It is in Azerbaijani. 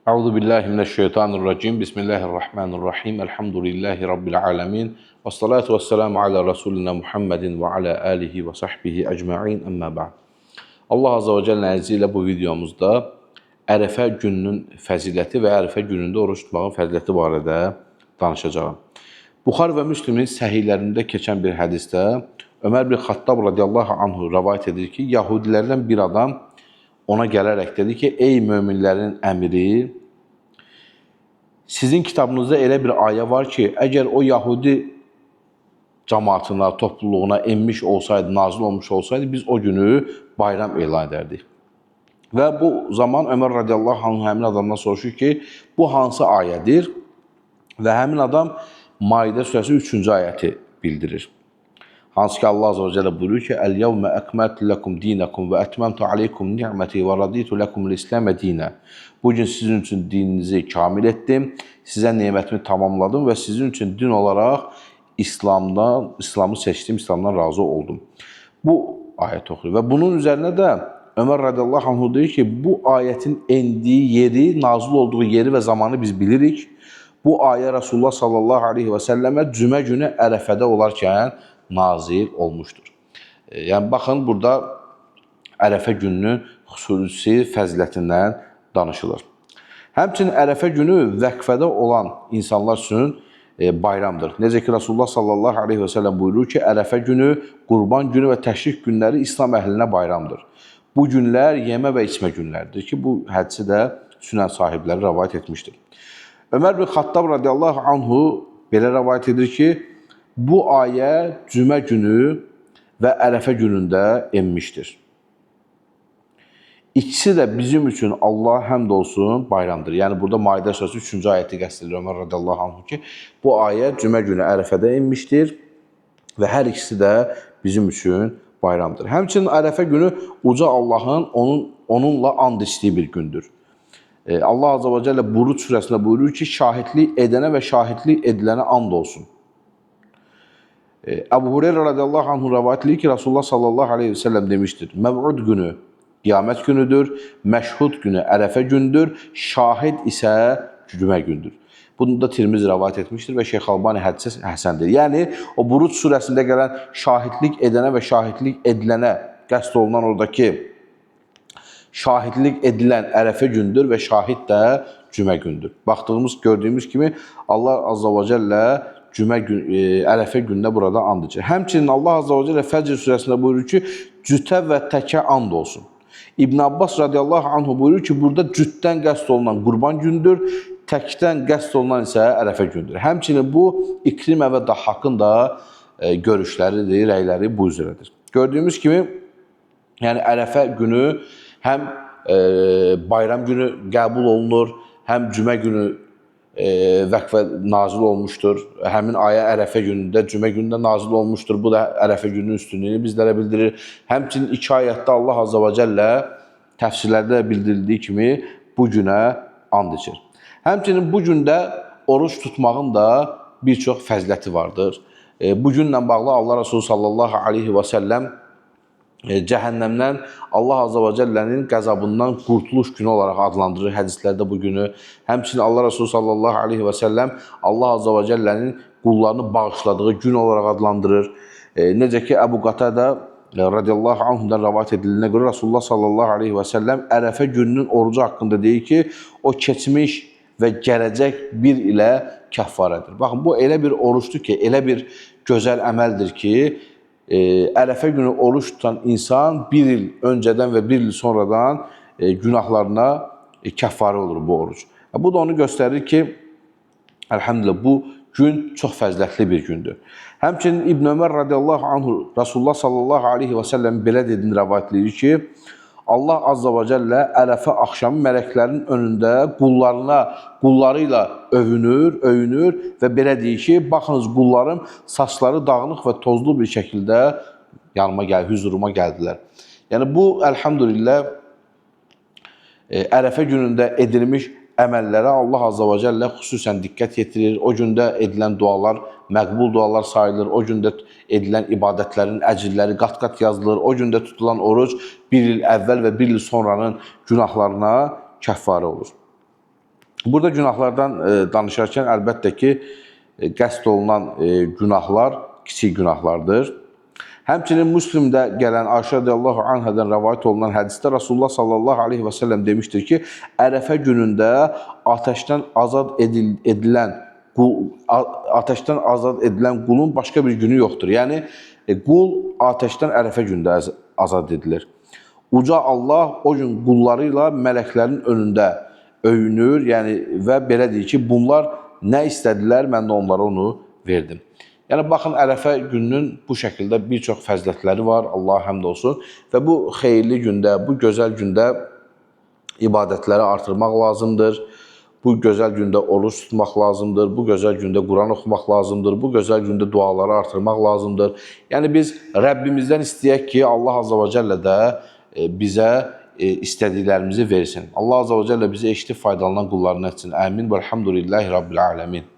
Euzu billahi mineşşeytanirracim. Bismillahirrahmanirrahim. Elhamdülillahi rabbil alamin. Ves salatu vesselamu ala Resulina Muhammedin ve ala alihi ve sahbihi ecmaîn. Amma ba'd. Allah azze ve celle izniyle bu videomuzda Ərəfə gününün fəziləti və Ərəfə günündə oruç tutmağın fəziləti barədə danışacağam. Buxar və Müslimin səhihlərində keçən bir hədisdə Ömər bin Xattab radiyallahu anhu rivayet edir ki, Yahudilərdən bir adam ona gələrək dedi ki, ey möminlərin əmiri, sizin kitabınızda elə bir ayə var ki, əgər o Yahudi cəmaatına, topluluğuna enmiş olsaydı, nazil olmuş olsaydı, biz o günü bayram elan edərdik. Və bu zaman Ömər radiyallahu anh həmin adamdan soruşur ki, bu hansı ayədir? Və həmin adam Maidə surəsi 3-cü ayəti bildirir. Hansı ki Allah azze ve celle buyuruyor ki, "El-yevme ekmeltu lekum dinakum ve etmemtu aleykum ni'meti ve raditu lekum l-İslam'e dine." Bugün sizin için dininizi kamil ettim, size nimetimi tamamladım ve sizin için din olarak İslam'ı seçtim, İslam'dan razı oldum. Bu ayet okuyor ve bunun üzerine de Ömer radıyallahu anh diyor ki, bu ayetin indiği yeri, nazil olduğu yeri ve zamanı biz bilirik. Bu ayə Resulullah sallallahu aleyhi ve selleme cümə günü Ərəfədə olarkən nazil olmuşdur. Yəni, baxın, burada Ərəfə gününün xüsusi fəzilətindən danışılır. Həmçinin Ərəfə günü vəqfədə olan insanlar üçün bayramdır. Necə ki, Resulullah sallallahu aleyhi ve sellem buyurur ki, Ərəfə günü, Qurban günü və Təşrik günləri İslam əhlinə bayramdır. Bu günlər yemə və içmə günlərdir ki, bu hədisi də sünən sahibləri rəvayət etmişdir. Ömər bin Xattab radiyallahu anhu belə rəvayət edir ki, bu ayə cümə günü və Ərəfə günündə enmişdir. İkisi də bizim üçün Allah həmd olsun bayramdır. Yəni, burada Maidə surəsi 3-cü ayəti qəsd edir Ömər radiyallahu anhu ki, bu ayə cümə günü Ərəfədə enmişdir və hər ikisi də bizim üçün bayramdır. Həmçinin Ərəfə günü uca Allahın onunla and içdiyi bir gündür. Allah azze ve celle Buruc surəsində buyurur ki, şahidlik edənə və şahidlik edilənə and olsun. Əbu Hureyra radiyallahu anhu rəvayət edir ki, Resulullah sallallahu aleyhi ve sellem demiştir, Məv'ud günü qiyamət günüdür, məşhud günü Ərəfə gündür, şahid isə cümə gündür. Bunu da Tirmizi rəvayət etmişdir və Şeyx Albani hədisi həsəndir. Yəni, o Buruc surəsində gələn şahidlik edənə və şahidlik edilənə qəsd olunan oradakı şahidlik edilən Ərəfə gündür və şahid də cümə gündür. Baxdığımız, gördüyümüz kimi Allah azze ve celle Ərəfə günündə burada and içir. Həmçinin Allah azze ve celle Fəcr surəsində buyurur ki, cütə və təkə and olsun. İbn Abbas radiyallahu anhu buyurur ki, burada cütdən qəsd olunan Qurban gündür, təkdən qəsd olunan isə Ərəfə gündür. Həmçinin bu İkrimə və Dahhakın da görüşləridir, rəyləri bu üzrədir. Gördüyümüz kimi, yəni Ərəfə günü həm bayram günü qəbul olunur, həm cümə günü vəqfə nazil olmuşdur. Həmin ayə Ərəfə günündə, cümə günündə nazil olmuşdur. Bu da Ərəfə gününün üstünlüyünü bizlərə bildirir. Həmçinin iki ayətdə Allah azze ve celle təfsirlərdə bildirildiyi kimi bu günə and içir. Həmçinin bu gündə oruç tutmağın da bir çox fəziləti vardır. Bu günlə bağlı Allah Resulü sallallahu aleyhi ve sellem cəhənnəmdən Allah azze ve celle'nin qəzabından qurtuluş günü olaraq adlandırır hədislərdə bu günü. Həmçinin Allah Resulü sallallahu aleyhi ve sellem Allah azze ve celle'nin qullarını bağışladığı gün olaraq adlandırır. Necə ki, Əbu Qatada radiyallahu anhudan rəvayət edildiğine görə Resulullah sallallahu aleyhi ve sellem Ərəfə gününün orucu haqqında deyir ki, o keçmiş və gələcək bir ilə kəffarədir. Baxın, bu elə bir oruçdur ki, elə bir gözəl əməldir ki, Ərəfə günü oruç tutan insan bir il öncədən və bir il sonradan günahlarına kəffarə olur bu oruç. Bu da onu göstərir ki, əlhamdülillah, bu gün çox fəzilətli bir gündür. Həmçinin İbn Ömər radiyallahu anhu Resulullah sallallahu aleyhi ve sellem belə dediyini rəvayət edir ki, Allah azze ve celle Ərəfə axşamı mələklərin önündə qullarıyla övünür və belə deyir ki, baxınız, qullarım saçları dağınıq və tozlu bir şəkildə hüzuruma gəldilər. Yəni, bu, əlhamdülillah, Ərəfə günündə edilmiş əməllərə Allah azze ve celle xüsusən diqqət yetirir. O gündə edilən dualar məqbul dualar sayılır. O gündə edilən ibadətlərin əcrləri qat-qat yazılır. O gündə tutulan oruc bir il əvvəl və bir il sonranın günahlarına kəffarə olur. Burada günahlardan danışarkən əlbəttə ki, qəsd olunan günahlar kiçik günahlardır. Həmçinin Müslimdə gələn Ayşə radiyallahu anhadan rəvayət olunan hədisdə Rasulullah sallallahu aleyhi və səlləm demişdir ki, Ərəfə günündə ateşdən azad edilən qulun başqa bir günü yoxdur. Yəni, qul ateşdən Ərəfə gündə azad edilir. Uca Allah o gün qulları ilə mələklərin önündə öyünür, yəni və belə deyir ki, bunlar nə istədilər, mən də onlara onu verdim. Yəni, baxın, Ərəfə gününün bu şəkildə bir çox fəzilətləri var, Allaha həmd olsun. Və bu xeyirli gündə, bu gözəl gündə ibadətləri artırmaq lazımdır. Bu gözəl gündə oruç tutmaq lazımdır. Bu gözəl gündə Quran oxumaq lazımdır. Bu gözəl gündə duaları artırmaq lazımdır. Yəni, biz Rəbbimizdən istəyək ki, Allah Azza və Cəllə də bizə istədiklərimizi versin. Allah Azza və Cəllə bizə eşitib faydalanan qullarını etsin. Əmin və elhamdülillahi Rabbil aləmin.